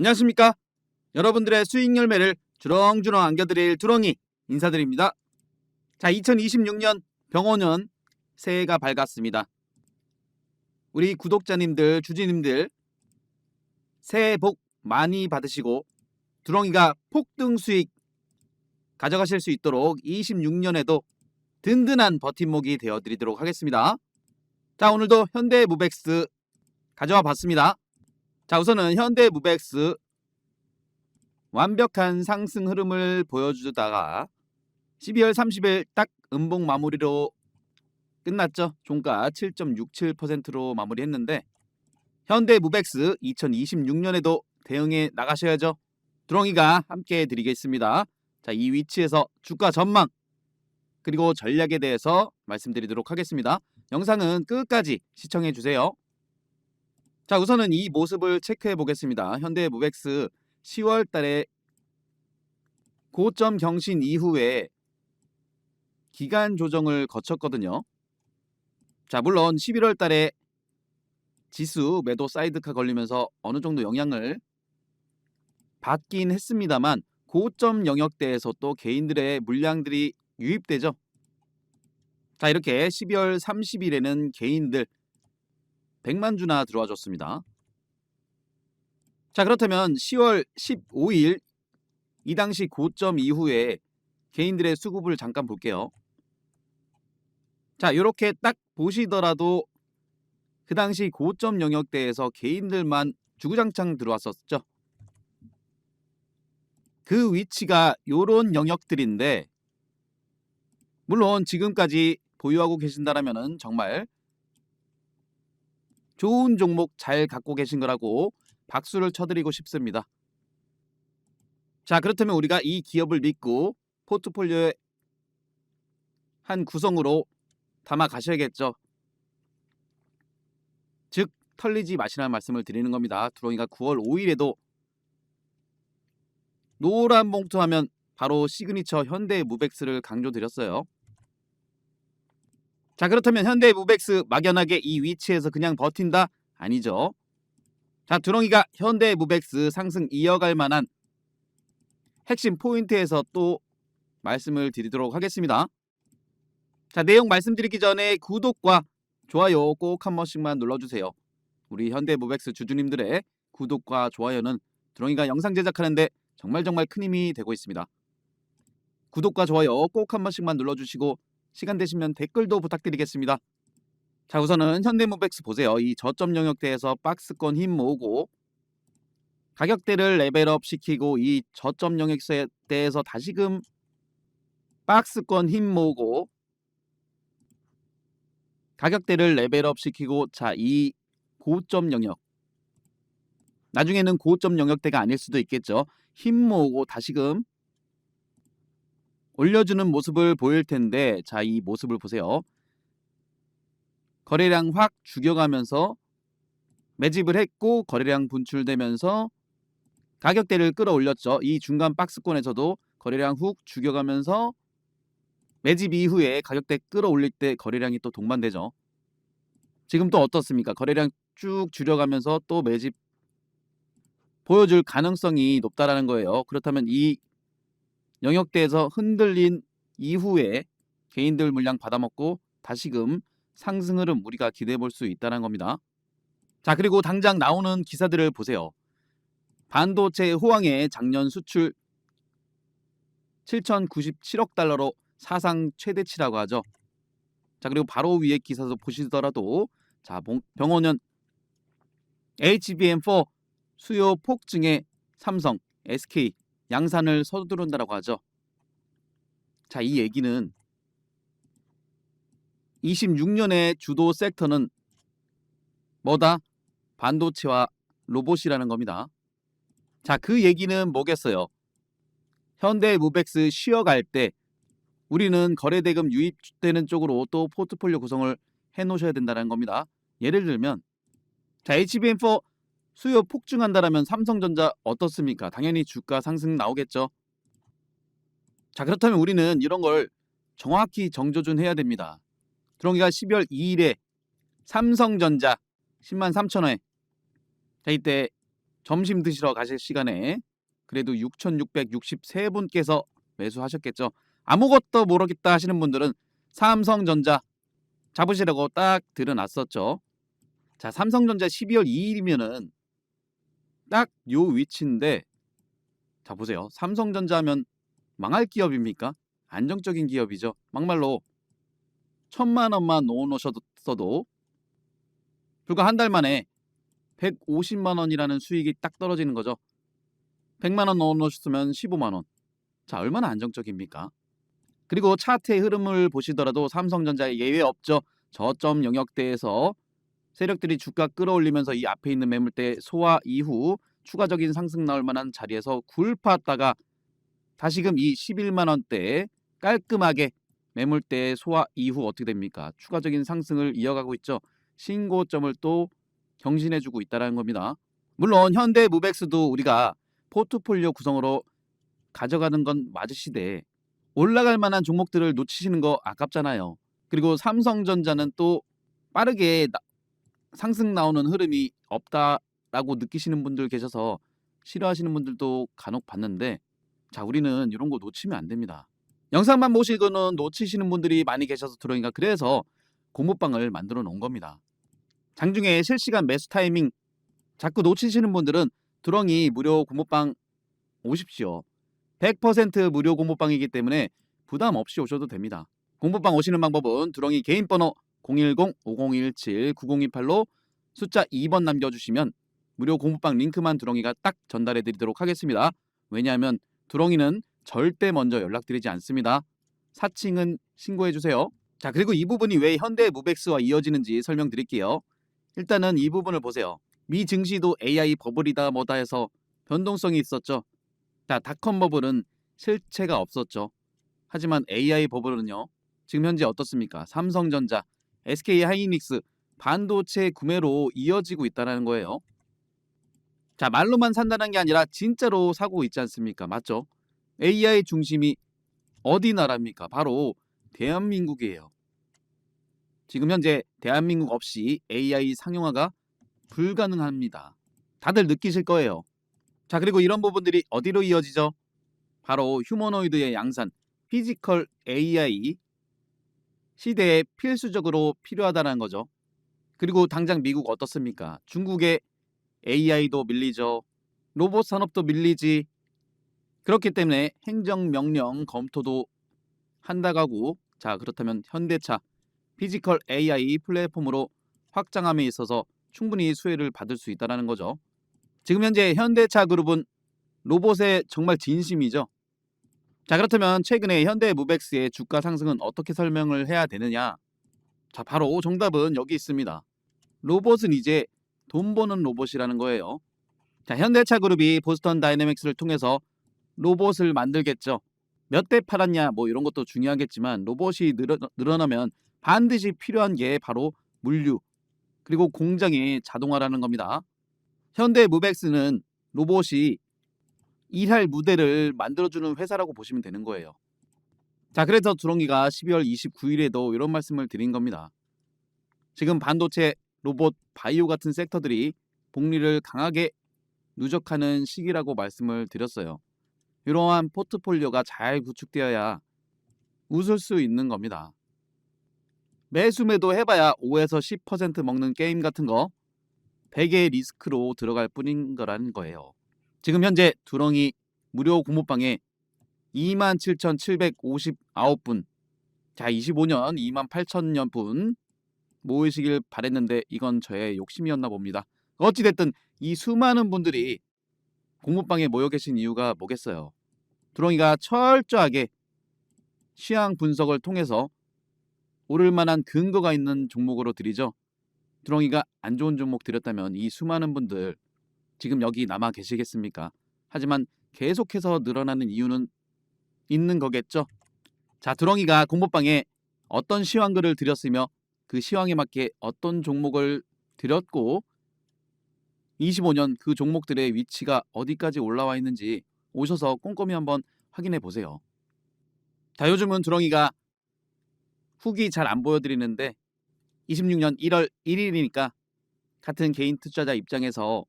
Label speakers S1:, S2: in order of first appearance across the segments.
S1: 안녕하십니까? 여러분들의 수익 열매를 주렁주렁 안겨드릴 두렁이 인사드립니다. 자, 2026년 병원년 새해가 밝았습니다. 우리 구독자님들, 주주님들 새해 복 많이 받으시고 두렁이가 폭등 수익 가져가실 수 있도록 26년에도 든든한 버팀목이 되어드리도록 하겠습니다. 자, 오늘도 현대무백스 가져와 봤습니다. 자, 우선은 현대무백스 완벽한 상승 흐름을 보여주다가 12월 30일 딱 음봉 마무리로 끝났죠. 종가 7.67%로 마무리했는데 현대무백스 2026년에도 대응해 나가셔야죠. 두렁이가 함께 드리겠습니다. 자, 이 위치에서 주가 전망 그리고 전략에 대해서 말씀드리도록 하겠습니다. 영상은 끝까지 시청해 주세요. 자, 우선은 이 모습을 체크해 보겠습니다. 현대무백스 10월 달에 고점 경신 이후에 기간 조정을 거쳤거든요. 자, 물론 11월 달에 지수 매도 사이드카 걸리면서 어느 정도 영향을 받긴 했습니다만 고점 영역대에서 또 개인들의 물량들이 유입되죠. 자, 이렇게 12월 30일에는 개인들 100만 주나 들어와 줬습니다. 자, 그렇다면 10월 15일 이 당시 고점 이후에 개인들의 수급을 잠깐 볼게요. 자, 이렇게 딱 보시더라도 그 당시 고점 영역대에서 개인들만 주구장창 들어왔었죠. 그 위치가 요런 영역들인데 물론 지금까지 보유하고 계신다라면은 정말 좋은 종목 잘 갖고 계신 거라고 박수를 쳐드리고 싶습니다. 자, 그렇다면 우리가 이 기업을 믿고 포트폴리오의 한 구성으로 담아 가셔야겠죠. 즉 털리지 마시라는 말씀을 드리는 겁니다. 두렁이가 9월 5일에도 노란 봉투 하면 바로 시그니처 현대무백스를 강조드렸어요. 자, 그렇다면 현대무백스 막연하게 이 위치에서 그냥 버틴다? 아니죠. 자, 두렁이가 현대무백스 상승 이어갈 만한 핵심 포인트에서 또 말씀을 드리도록 하겠습니다. 자, 내용 말씀드리기 전에 구독과 좋아요 꼭 한 번씩만 눌러주세요. 우리 현대무백스 주주님들의 구독과 좋아요는 두렁이가 영상 제작하는데 정말 큰 힘이 되고 있습니다. 구독과 좋아요 꼭 한 번씩만 눌러주시고 시간 되시면 댓글도 부탁드리겠습니다. 자, 우선은 현대무백스 보세요. 이 저점 영역대에서 박스권 힘 모으고 가격대를 레벨업 시키고 이 저점 영역대에서 다시금 박스권 힘 모으고 가격대를 레벨업 시키고 자, 이 고점 영역 나중에는 고점 영역대가 아닐 수도 있겠죠. 힘 모으고 다시금 올려주는 모습을 보일 텐데 자, 이 모습을 보세요. 거래량 확 죽여가면서 매집을 했고 거래량 분출되면서 가격대를 끌어올렸죠. 이 중간 박스권에서도 거래량 훅 죽여가면서 매집 이후에 가격대 끌어올릴 때 거래량이 또 동반되죠. 지금 또 어떻습니까? 거래량 쭉 줄여가면서 또 매집 보여줄 가능성이 높다라는 거예요. 그렇다면 이 영역대에서 흔들린 이후에 개인들 물량 받아먹고 다시금 상승 흐름 우리가 기대해 볼 수 있다는 겁니다. 자, 그리고 당장 나오는 기사들을 보세요. 반도체 호황의 작년 수출 7,097억 달러로 사상 최대치라고 하죠. 자, 그리고 바로 위에 기사도 보시더라도 자, 병원년 HBM4 수요 폭증에 삼성, SK 양산을 서두른다라고 하죠. 자, 이 얘기는 26년의 주도 섹터는 뭐다? 반도체와 로봇이라는 겁니다. 자, 그 얘기는 뭐겠어요? 현대무백스 쉬어갈 때 우리는 거래대금 유입되는 쪽으로 또 포트폴리오 구성을 해놓으셔야 된다는 겁니다. 예를 들면 자, HBM4 수요 폭증한다라면 삼성전자 어떻습니까? 당연히 주가 상승 나오겠죠. 자, 그렇다면 우리는 이런 걸 정확히 정조준해야 됩니다. 두렁이가 12월 2일에 삼성전자 103,000원에 자, 이때 점심 드시러 가실 시간에 그래도 6,663분께서 매수하셨겠죠. 아무것도 모르겠다 하시는 분들은 삼성전자 잡으시라고 딱 들어놨었죠. 자, 삼성전자 12월 2일이면은 딱 요 위치인데, 자 보세요. 삼성전자 하면 망할 기업입니까? 안정적인 기업이죠. 막말로 1,000만 원만 넣어놓으셨어도 불과 한 달 만에 150만 원이라는 수익이 딱 떨어지는 거죠. 100만 원 넣어놓으셨으면 15만 원. 자, 얼마나 안정적입니까? 그리고 차트의 흐름을 보시더라도 삼성전자의 예외 없죠. 저점 영역대에서 세력들이 주가 끌어올리면서 이 앞에 있는 매물대 소화 이후 추가적인 상승 나올 만한 자리에서 굴팠다가 다시금 이 11만 원대에 깔끔하게 매물대 소화 이후 어떻게 됩니까? 추가적인 상승을 이어가고 있죠. 신고점을 또 경신해주고 있다는 겁니다. 물론 현대무백스도 우리가 포트폴리오 구성으로 가져가는 건 맞으시되 올라갈 만한 종목들을 놓치시는 거 아깝잖아요. 그리고 삼성전자는 또 빠르게 상승 나오는 흐름이 없다라고 느끼시는 분들 계셔서 싫어하시는 분들도 간혹 봤는데, 자, 우리는 이런 거 놓치면 안 됩니다. 영상만 보시고는 놓치시는 분들이 많이 계셔서 들어오니까 그래서 공모방을 만들어 놓은 겁니다. 장중에 실시간 매수 타이밍 자꾸 놓치시는 분들은 두렁이 무료 공모방 오십시오. 100% 무료 공모방이기 때문에 부담 없이 오셔도 됩니다. 공모방 오시는 방법은 두렁이 개인 번호 010-5017-9028로 숫자 2번 남겨주시면 무료 공모방 링크만 두렁이가 딱 전달해 드리도록 하겠습니다. 왜냐하면 두렁이는 절대 먼저 연락드리지 않습니다. 사칭은 신고해 주세요. 자, 그리고 이 부분이 왜 현대무백스와 이어지는지 설명드릴게요. 일단은 이 부분을 보세요. 미 증시도 AI 버블이다 뭐다 해서 변동성이 있었죠. 자, 닷컴 버블은 실체가 없었죠. 하지만 AI 버블은요, 지금 현재 어떻습니까? 삼성전자, SK하이닉스, 반도체 구매로 이어지고 있다는 거예요. 자, 말로만 산다는 게 아니라 진짜로 사고 있지 않습니까? 맞죠? AI 중심이 어디 나라입니까? 바로 대한민국이에요. 지금 현재 대한민국 없이 AI 상용화가 불가능합니다. 다들 느끼실 거예요. 자, 그리고 이런 부분들이 어디로 이어지죠? 바로 휴머노이드의 양산, 피지컬 AI 시대에 필수적으로 필요하다는 거죠. 그리고 당장 미국 어떻습니까? 중국의 AI도 밀리죠. 로봇 산업도 밀리지. 그렇기 때문에 행정명령 검토도 한다고 하고, 자, 그렇다면 현대차 피지컬 AI 플랫폼으로 확장함에 있어서 충분히 수혜를 받을 수 있다는 거죠. 지금 현재 현대차 그룹은 로봇에 정말 진심이죠. 자, 그렇다면 최근에 현대무백스의 주가 상승은 어떻게 설명을 해야 되느냐? 자, 바로 정답은 여기 있습니다. 로봇은 이제 돈 버는 로봇이라는 거예요. 자, 현대차 그룹이 보스턴 다이내믹스를 통해서 로봇을 만들겠죠. 몇 대 팔았냐 뭐 이런 것도 중요하겠지만 로봇이 늘어나면 반드시 필요한 게 바로 물류 그리고 공장의 자동화라는 겁니다. 현대무백스는 로봇이 일할 무대를 만들어주는 회사라고 보시면 되는 거예요. 자, 그래서 두렁이가 12월 29일에도 이런 말씀을 드린 겁니다. 지금 반도체, 로봇, 바이오 같은 섹터들이 복리를 강하게 누적하는 시기라고 말씀을 드렸어요. 이러한 포트폴리오가 잘 구축되어야 웃을 수 있는 겁니다. 매수매도 해봐야 5에서 10% 먹는 게임 같은 거 100의 리스크로 들어갈 뿐인 거라는 거예요. 지금 현재 두렁이 무료 공모방에 27,759분, 자 25년 28,000분 모이시길 바랬는데 이건 저의 욕심이었나 봅니다. 어찌됐든 이 수많은 분들이 공모방에 모여 계신 이유가 뭐겠어요? 두렁이가 철저하게 시황 분석을 통해서 오를 만한 근거가 있는 종목으로 드리죠. 두렁이가 안 좋은 종목 드렸다면 이 수많은 분들 지금 여기 남아 계시겠습니까? 하지만 계속해서 늘어나는 이유는 있는 거겠죠. 자, 두렁이가 공모방에 어떤 시황글을 드렸으며 그 시황에 맞게 어떤 종목을 드렸고 25년 그 종목들의 위치가 어디까지 올라와 있는지 오셔서 꼼꼼히 한번 확인해 보세요. 자, 요즘은 두렁이가 후기 잘 안 보여드리는데 26년 1월 1일이니까 같은 개인 투자자 입장에서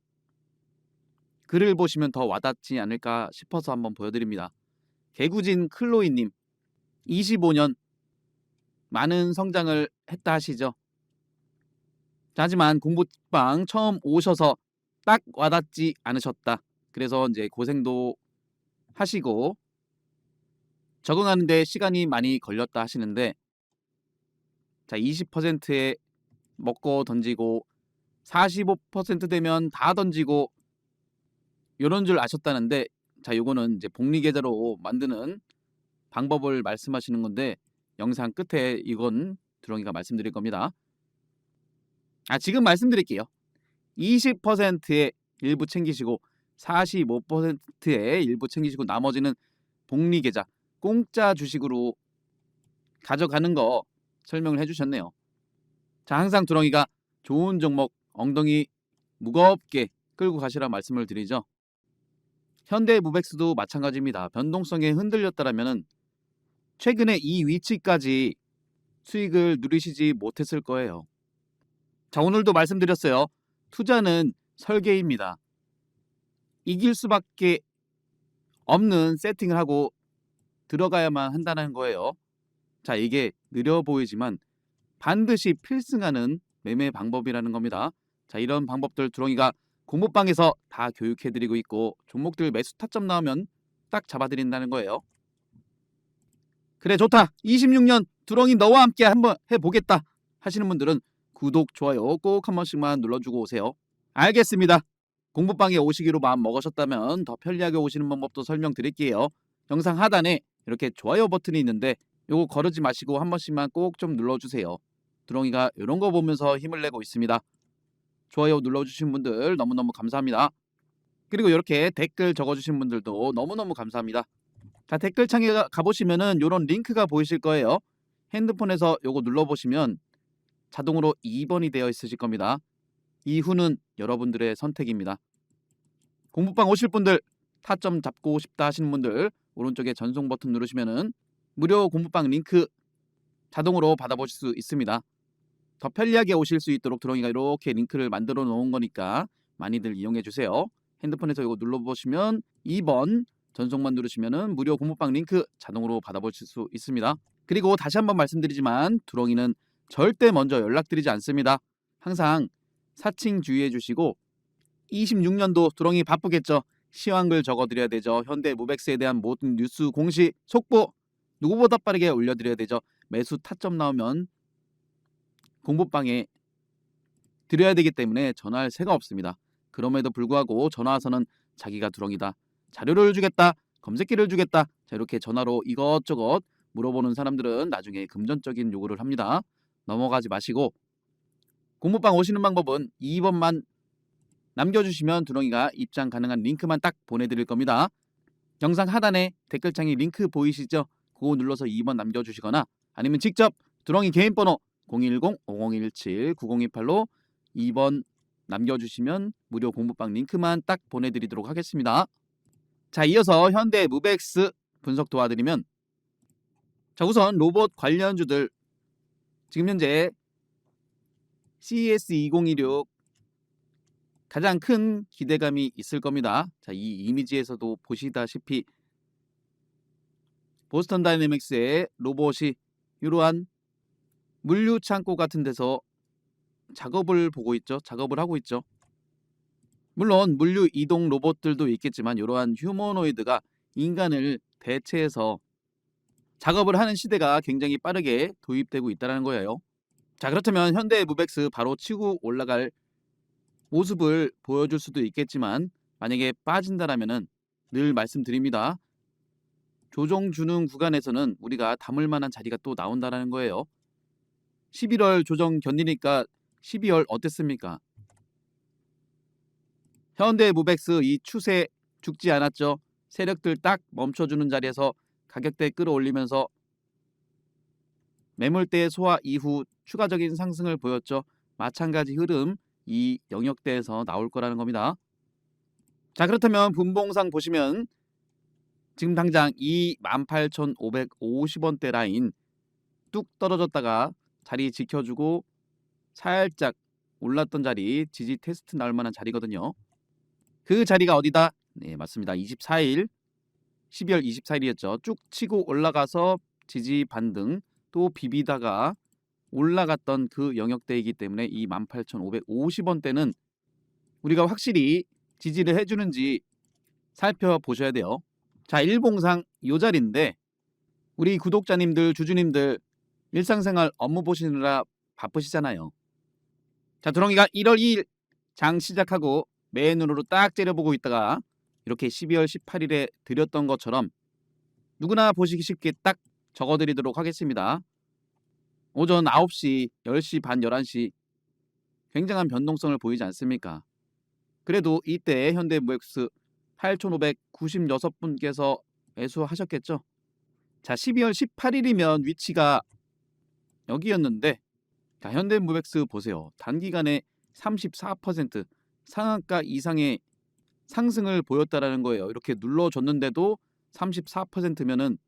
S1: 글을 보시면 더 와닿지 않을까 싶어서 한번 보여드립니다. 개구진 클로이님 25년 많은 성장을 했다 하시죠. 하지만 공부방 처음 오셔서 딱 와닿지 않으셨다. 그래서 이제 고생도 하시고 적응하는데 시간이 많이 걸렸다 하시는데, 자 20%에 먹고 던지고 45% 되면 다 던지고 요런 줄 아셨다는데, 자 요거는 이제 복리 계좌로 만드는 방법을 말씀하시는 건데 영상 끝에 이건 두렁이가 말씀드릴 겁니다. 지금 말씀드릴게요. 20%의 일부 챙기시고 45%의 일부 챙기시고 나머지는 복리 계좌 공짜 주식으로 가져가는 거 설명을 해주셨네요. 자 항상 두렁이가 좋은 종목 엉덩이 무겁게 끌고 가시라 말씀을 드리죠. 현대무백스도 마찬가지입니다. 변동성에 흔들렸다라면 최근에 이 위치까지 수익을 누리시지 못했을 거예요. 자 오늘도 말씀드렸어요. 투자는 설계입니다. 이길 수밖에 없는 세팅을 하고 들어가야만 한다는 거예요. 자 이게 느려 보이지만 반드시 필승하는 매매 방법이라는 겁니다. 자 이런 방법들 두렁이가 공모방에서 다 교육해드리고 있고 종목들 매수 타점 나오면 딱 잡아드린다는 거예요. 그래 좋다. 26년 두렁이 너와 함께 한번 해보겠다 하시는 분들은 구독, 좋아요 꼭 한 번씩만 눌러주고 오세요. 알겠습니다. 공부방에 오시기로 마음 먹으셨다면 더 편리하게 오시는 방법도 설명드릴게요. 영상 하단에 이렇게 좋아요 버튼이 있는데 요거 거르지 마시고 한 번씩만 꼭 좀 눌러주세요. 두렁이가 이런 거 보면서 힘을 내고 있습니다. 좋아요 눌러주신 분들 너무너무 감사합니다. 그리고 이렇게 댓글 적어주신 분들도 너무너무 감사합니다. 자 댓글창에 가보시면은 이런 링크가 보이실 거예요. 핸드폰에서 요거 눌러보시면 자동으로 2번이 되어 있으실 겁니다. 이후는 여러분들의 선택입니다. 공부방 오실 분들 타점 잡고 싶다 하시는 분들 오른쪽에 전송 버튼 누르시면은 무료 공부방 링크 자동으로 받아보실 수 있습니다. 더 편리하게 오실 수 있도록 두렁이가 이렇게 링크를 만들어 놓은 거니까 많이들 이용해 주세요. 핸드폰에서 이거 눌러보시면 2번 전송만 누르시면은 무료 공부방 링크 자동으로 받아보실 수 있습니다. 그리고 다시 한번 말씀드리지만 두렁이는 절대 먼저 연락드리지 않습니다. 항상 사칭 주의해 주시고 26년도 두렁이 바쁘겠죠. 시황글 적어드려야 되죠. 현대무백스에 대한 모든 뉴스 공시 속보 누구보다 빠르게 올려드려야 되죠. 매수 타점 나오면 공부방에 드려야 되기 때문에 전화할 새가 없습니다. 그럼에도 불구하고 전화 와서는 자기가 두렁이다, 자료를 주겠다, 검색기를 주겠다, 자 이렇게 전화로 이것저것 물어보는 사람들은 나중에 금전적인 요구를 합니다. 넘어가지 마시고 공부방 오시는 방법은 2번만 남겨주시면 두렁이가 입장 가능한 링크만 딱 보내드릴 겁니다. 영상 하단에 댓글창에 링크 보이시죠? 그거 눌러서 2번 남겨주시거나 아니면 직접 두렁이 개인 번호 010-5017-9028로 2번 남겨주시면 무료 공부방 링크만 딱 보내드리도록 하겠습니다. 자 이어서 현대무백스 분석 도와드리면, 자 우선 로봇 관련주들 지금 현재 CES 2016 가장 큰 기대감이 있을 겁니다. 자, 이 이미지에서도 보시다시피 보스턴 다이내믹스의 로봇이 이러한 물류 창고 같은 데서 작업을 하고 있죠. 물론 물류 이동 로봇들도 있겠지만 이러한 휴머노이드가 인간을 대체해서 작업을 하는 시대가 굉장히 빠르게 도입되고 있다는 거예요. 자 그렇다면 현대무백스 바로 치고 올라갈 모습을 보여줄 수도 있겠지만 만약에 빠진다라면은 늘 말씀드립니다. 조정 주는 구간에서는 우리가 담을 만한 자리가 또 나온다라는 거예요. 11월 조정 견디니까 12월 어땠습니까? 현대무백스 이 추세 죽지 않았죠. 세력들 딱 멈춰주는 자리에서 가격대 끌어올리면서 매물대 소화 이후 추가적인 상승을 보였죠. 마찬가지 흐름 이 영역대에서 나올 거라는 겁니다. 자 그렇다면 분봉상 보시면 지금 당장 이 18,550원대 라인 뚝 떨어졌다가 자리 지켜주고 살짝 올랐던 자리 지지 테스트 나올 만한 자리거든요. 그 자리가 어디다? 네, 맞습니다. 24일 12월 24일이었죠. 쭉 치고 올라가서 지지 반등 또 비비다가 올라갔던 그 영역대이기 때문에 이 18,550원대는 우리가 확실히 지지를 해주는지 살펴보셔야 돼요. 자, 일봉상 요 자리인데 우리 구독자님들, 주주님들 일상생활 업무 보시느라 바쁘시잖아요. 자, 두렁이가 1월 2일 장 시작하고 맨눈으로 딱 째려보고 있다가 이렇게 12월 18일에 드렸던 것처럼 누구나 보시기 쉽게 딱 적어드리도록 하겠습니다. 오전 9시, 10시 반, 11시 굉장한 변동성을 보이지 않습니까? 그래도 이때 현대무엑스 8,596분께서 매수하셨겠죠? 자, 12월 18일이면 위치가 여기였는데 자, 현대무엑스 보세요. 단기간에 34% 상한가 이상의 상승을 보였다라는 거예요. 이렇게 눌러줬는데도 34%면은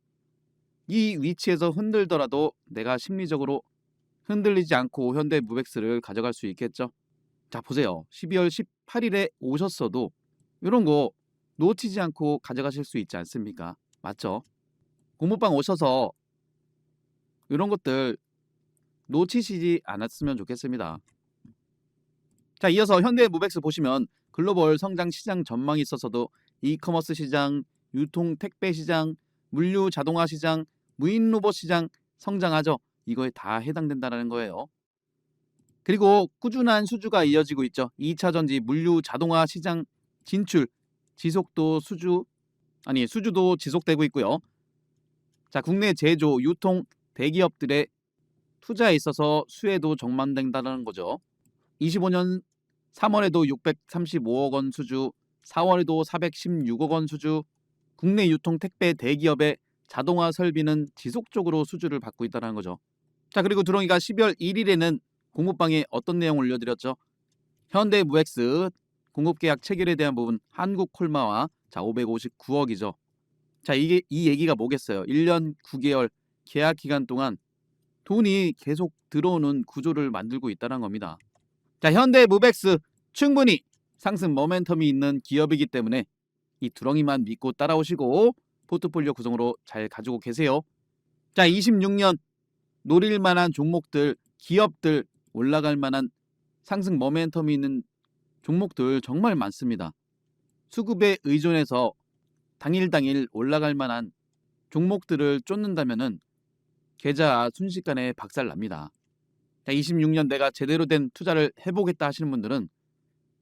S1: 이 위치에서 흔들더라도 내가 심리적으로 흔들리지 않고 현대무엑스를 가져갈 수 있겠죠. 자, 보세요. 12월 18일에 오셨어도 이런 거 놓치지 않고 가져가실 수 있지 않습니까? 맞죠? 공모방 오셔서 이런 것들 놓치시지 않았으면 좋겠습니다. 자, 이어서 현대무엑스 보시면 글로벌 성장 시장 전망이 있어서도 이커머스 시장, 유통 택배 시장, 물류 자동화 시장, 무인 로봇 시장 성장하죠. 이거에 다 해당된다는 거예요. 그리고 꾸준한 수주가 이어지고 있죠. 2차 전지 물류 자동화 시장 진출 수주도 지속되고 있고요. 자, 국내 제조, 유통 대기업들의 투자에 있어서 수혜도 적망된다는 거죠. 25년 3월에도 635억 원 수주, 4월에도 416억 원 수주, 국내 유통 택배 대기업의 자동화 설비는 지속적으로 수주를 받고 있다는 거죠. 자, 그리고 두렁이가 12월 1일에는 공모방에 어떤 내용 올려드렸죠? 현대무엑스 공급계약 체결에 대한 부분 한국콜마와 자 559억이죠. 자, 이 얘기가 뭐겠어요? 1년 9개월 계약 기간 동안 돈이 계속 들어오는 구조를 만들고 있다는 겁니다. 자, 현대무엑스 충분히 상승 모멘텀이 있는 기업이기 때문에 이 두렁이만 믿고 따라오시고 포트폴리오 구성으로 잘 가지고 계세요. 자, 26년 노릴 만한 종목들, 기업들 올라갈 만한 상승 모멘텀이 있는 종목들 정말 많습니다. 수급에 의존해서 당일 올라갈 만한 종목들을 쫓는다면은 계좌 순식간에 박살납니다. 자, 26년 내가 제대로 된 투자를 해보겠다 하시는 분들은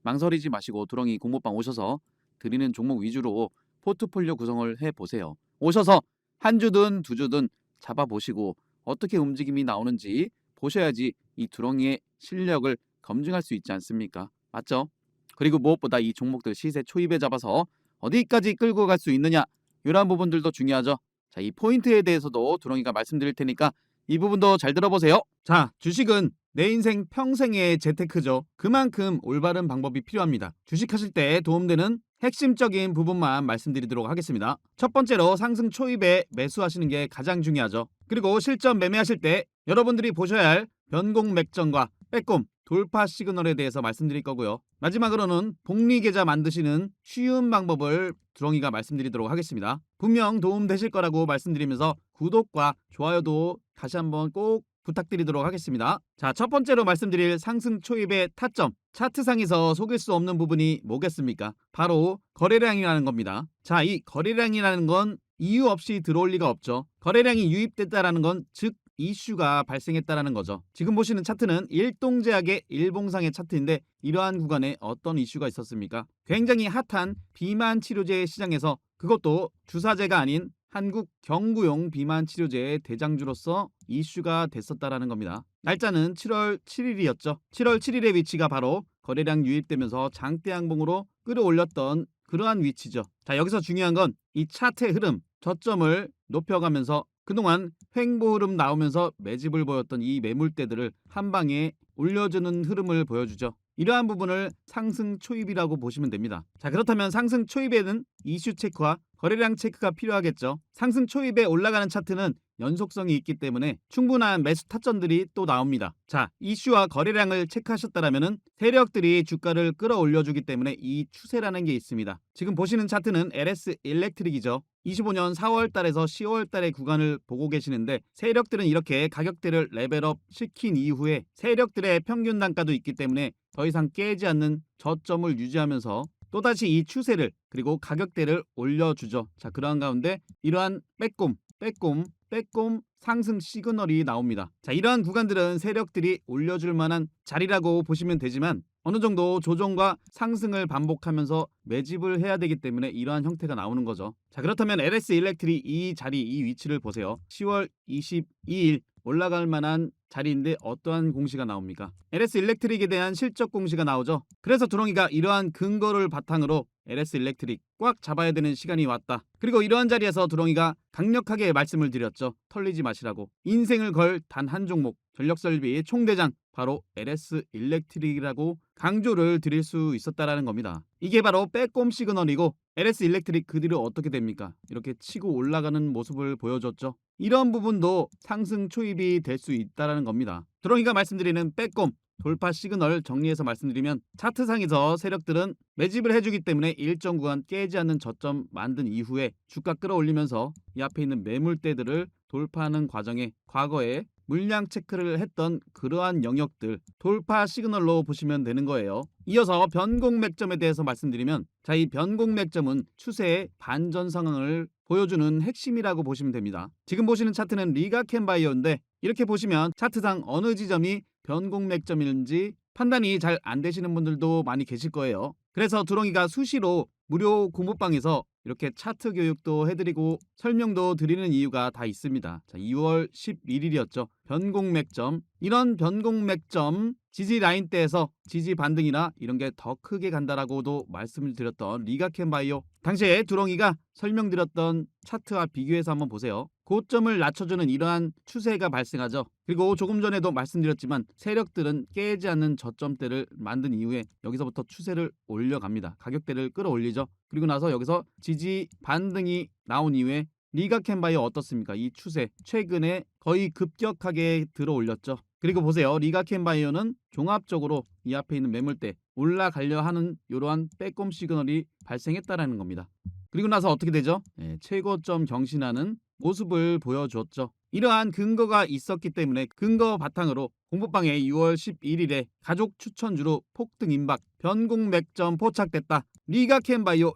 S1: 망설이지 마시고 두렁이 공모방 오셔서 드리는 종목 위주로 포트폴리오 구성을 해보세요. 오셔서 한 주든 두 주든 잡아보시고 어떻게 움직임이 나오는지 보셔야지 이 두렁이의 실력을 검증할 수 있지 않습니까? 맞죠? 그리고 무엇보다 이 종목들 시세 초입에 잡아서 어디까지 끌고 갈 수 있느냐 이런 부분들도 중요하죠. 자, 이 포인트에 대해서도 두렁이가 말씀드릴 테니까 이 부분도 잘 들어보세요. 자, 주식은 내 인생 평생의 재테크죠. 그만큼 올바른 방법이 필요합니다. 주식하실 때 도움되는 핵심적인 부분만 말씀드리도록 하겠습니다. 첫 번째로 상승 초입에 매수하시는 게 가장 중요하죠. 그리고 실전 매매하실 때 여러분들이 보셔야 할 변공 맥점과 빼꼼 돌파 시그널에 대해서 말씀드릴 거고요. 마지막으로는 복리 계좌 만드시는 쉬운 방법을 두렁이가 말씀드리도록 하겠습니다. 분명 도움되실 거라고 말씀드리면서 구독과 좋아요도 다시 한번 꼭 부탁드리도록 하겠습니다. 자, 첫 번째로 말씀드릴 상승 초입의 타점, 차트상에서 속일 수 없는 부분이 뭐겠습니까? 바로 거래량이라는 겁니다. 자, 이 거래량이라는 건 이유 없이 들어올 리가 없죠. 거래량이 유입됐다라는 건 즉 이슈가 발생했다라는 거죠. 지금 보시는 차트는 일동제약의 일봉상의 차트인데 이러한 구간에 어떤 이슈가 있었습니까? 굉장히 핫한 비만 치료제 시장에서 그것도 주사제가 아닌 한국 경구용 비만 치료제의 대장주로서 이슈가 됐었다라는 겁니다. 날짜는 7월 7일이었죠. 7월 7일의 위치가 바로 거래량 유입되면서 장대 양봉으로 끌어올렸던 그러한 위치죠. 자, 여기서 중요한 건 이 차트의 흐름, 저점을 높여가면서 그동안 횡보 흐름 나오면서 매집을 보였던 이 매물대들을 한 방에 올려주는 흐름을 보여주죠. 이러한 부분을 상승 초입이라고 보시면 됩니다. 자, 그렇다면 상승 초입에는 이슈 체크와 거래량 체크가 필요하겠죠. 상승 초입에 올라가는 차트는 연속성이 있기 때문에 충분한 매수 타점들이 또 나옵니다. 자, 이슈와 거래량을 체크하셨다라면은 세력들이 주가를 끌어올려주기 때문에 이 추세라는 게 있습니다. 지금 보시는 차트는 LS 일렉트릭이죠. 25년 4월 달에서 10월 달의 구간을 보고 계시는데 세력들은 이렇게 가격대를 레벨업 시킨 이후에 세력들의 평균 단가도 있기 때문에 더 이상 깨지 않는 저점을 유지하면서 또다시 이 추세를 그리고 가격대를 올려주죠. 자, 그러한 가운데 이러한 빼꼼 상승 시그널이 나옵니다. 자, 이러한 구간들은 세력들이 올려줄 만한 자리라고 보시면 되지만 어느 정도 조정과 상승을 반복하면서 매집을 해야 되기 때문에 이러한 형태가 나오는 거죠. 자, 그렇다면 LS 일렉트릭 이 자리, 이 위치를 보세요. 10월 22일 올라갈 만한 자리인데 어떠한 공시가 나옵니까? LS 일렉트릭에 대한 실적 공시가 나오죠. 그래서 두렁이가 이러한 근거를 바탕으로 LS 일렉트릭 꽉 잡아야 되는 시간이 왔다. 그리고 이러한 자리에서 두렁이가 강력하게 말씀을 드렸죠. 털리지 마시라고. 인생을 걸 단 한 종목, 전력설비 총대장 바로 LS 일렉트릭이라고 강조를 드릴 수 있었다라는 겁니다. 이게 바로 빼꼼 시그널이고 LS 일렉트릭 그 뒤로 어떻게 됩니까? 이렇게 치고 올라가는 모습을 보여줬죠. 이런 부분도 상승 초입이 될 수 있다라는 겁니다. 두렁이가 말씀드리는 빼꼼 돌파 시그널 정리해서 말씀드리면 차트상에서 세력들은 매집을 해주기 때문에 일정 구간 깨지 않는 저점 만든 이후에 주가 끌어올리면서 이 앞에 있는 매물대들을 돌파하는 과정에 과거에 물량 체크를 했던 그러한 영역들 돌파 시그널로 보시면 되는 거예요. 이어서 변곡 맥점에 대해서 말씀드리면 자, 이 변곡 맥점은 추세의 반전 상황을 보여주는 핵심이라고 보시면 됩니다. 지금 보시는 차트는 리가켄바이오인데 이렇게 보시면 차트상 어느 지점이 변곡 맥점인지 판단이 잘 안 되시는 분들도 많이 계실 거예요. 그래서 두렁이가 수시로 무료 공부방에서 이렇게 차트 교육도 해드리고 설명도 드리는 이유가 다 있습니다. 자, 2월 11일이었죠. 변곡 맥점. 이런 변곡 맥점 지지 라인대에서 지지 반등이나 이런 게 더 크게 간다라고도 말씀을 드렸던 리가켄바이오. 당시에 두렁이가 설명드렸던 차트와 비교해서 한번 보세요. 고점을 낮춰주는 이러한 추세가 발생하죠. 그리고 조금 전에도 말씀드렸지만 세력들은 깨지 않는 저점대를 만든 이후에 여기서부터 추세를 올려갑니다. 가격대를 끌어올리죠. 그리고 나서 여기서 지지 반등이 나온 이후에 리가켄바이오 어떻습니까? 이 추세 최근에 거의 급격하게 들어 올렸죠. 그리고 보세요. 리가켄바이오는 종합적으로 이 앞에 있는 매물대 올라가려 하는 이러한 빼꼼 시그널이 발생했다라는 겁니다. 그리고 나서 어떻게 되죠? 최고점 경신하는 모습을 보여주었죠. 이러한 근거가 있었기 때문에 근거 바탕으로 공부방에 6월 11일에 가족 추천주로 폭등 임박 변곡 맥점 포착됐다. 리가켄바이오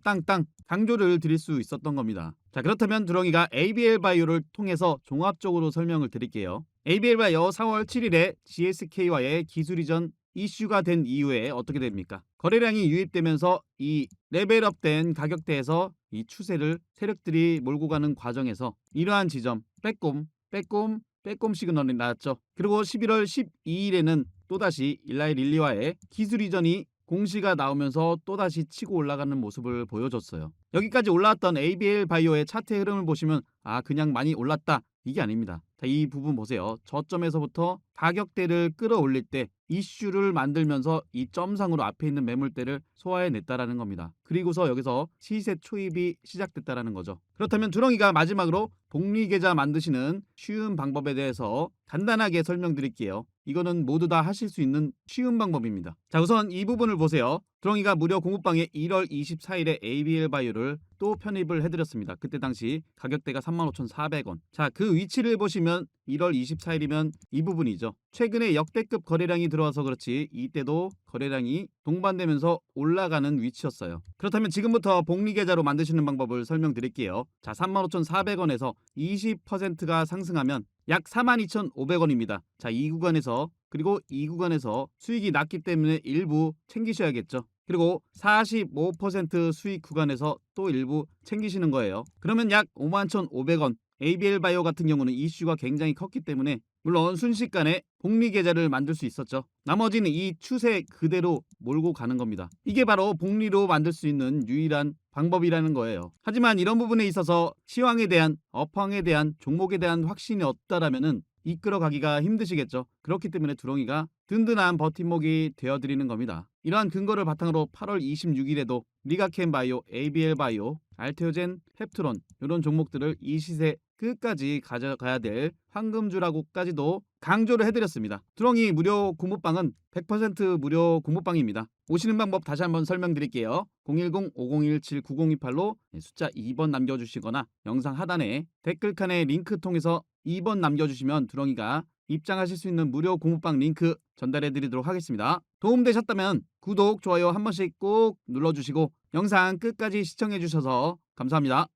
S1: 땅땅 강조를 드릴 수 있었던 겁니다. 자, 그렇다면 두렁이가 ABL 바이오를 통해서 종합적으로 설명을 드릴게요. ABL 바이오 4월 7일에 GSK와의 기술 이전 이슈가 된 이후에 어떻게 됩니까? 거래량이 유입되면서 이 레벨업된 가격대에서 이 추세를 세력들이 몰고 가는 과정에서 이러한 지점 빼꼼 시그널이 나왔죠. 그리고 11월 12일에는 또다시 일라이 릴리와의 기술 이전이 공시가 나오면서 또다시 치고 올라가는 모습을 보여줬어요. 여기까지 올라왔던 ABL 바이오의 차트 흐름을 보시면 그냥 많이 올랐다. 이게 아닙니다. 자, 이 부분 보세요. 저점에서부터 가격대를 끌어올릴 때 이슈를 만들면서 이 점상으로 앞에 있는 매물대를 소화해냈다라는 겁니다. 그리고서 여기서 시세 초입이 시작됐다라는 거죠. 그렇다면 두렁이가 마지막으로 복리계좌 만드시는 쉬운 방법에 대해서 간단하게 설명드릴게요. 이거는 모두 다 하실 수 있는 쉬운 방법입니다. 자, 우선 이 부분을 보세요. 두렁이가 무료 공부방에 1월 24일에 ABL 바이오를 또 편입을 해드렸습니다. 그때 당시 가격대가 35,400원. 자, 그 위치를 보시면 1월 24일이면 이 부분이죠. 최근에 역대급 거래량이 들어와서 그렇지 이때도 거래량이 동반되면서 올라가는 위치였어요. 그렇다면 지금부터 복리계좌로 만드시는 방법을 설명드릴게요. 자, 35,400원에서 20%가 상승하면 약 42,500원입니다. 자, 이 구간에서 그리고 이 구간에서 수익이 낮기 때문에 일부 챙기셔야겠죠. 그리고 45% 수익 구간에서 또 일부 챙기시는 거예요. 그러면 약 51,500원. ABL 바이오 같은 경우는 이슈가 굉장히 컸기 때문에 물론 순식간에 복리 계좌를 만들 수 있었죠. 나머지는 이 추세 그대로 몰고 가는 겁니다. 이게 바로 복리로 만들 수 있는 유일한 방법이라는 거예요. 하지만 이런 부분에 있어서 시황에 대한 업황에 대한 종목에 대한 확신이 없다라면은 이끌어가기가 힘드시겠죠. 그렇기 때문에 두렁이가 든든한 버팀목이 되어드리는 겁니다. 이러한 근거를 바탕으로 8월 26일에도 리가켄바이오, ABL바이오, 알테오젠, 펩트론 이런 종목들을 이 시세 끝까지 가져가야 될 황금주라고까지도 강조를 해드렸습니다. 두렁이 무료 공부방은 100% 무료 공부방입니다. 오시는 방법 다시 한번 설명드릴게요. 010-5017-9028로 숫자 2번 남겨주시거나 영상 하단에 댓글칸에 링크 통해서 2번 남겨주시면 두렁이가 입장하실 수 있는 무료 공부방 링크 전달해드리도록 하겠습니다. 도움되셨다면 구독, 좋아요 한 번씩 꼭 눌러주시고 영상 끝까지 시청해주셔서 감사합니다.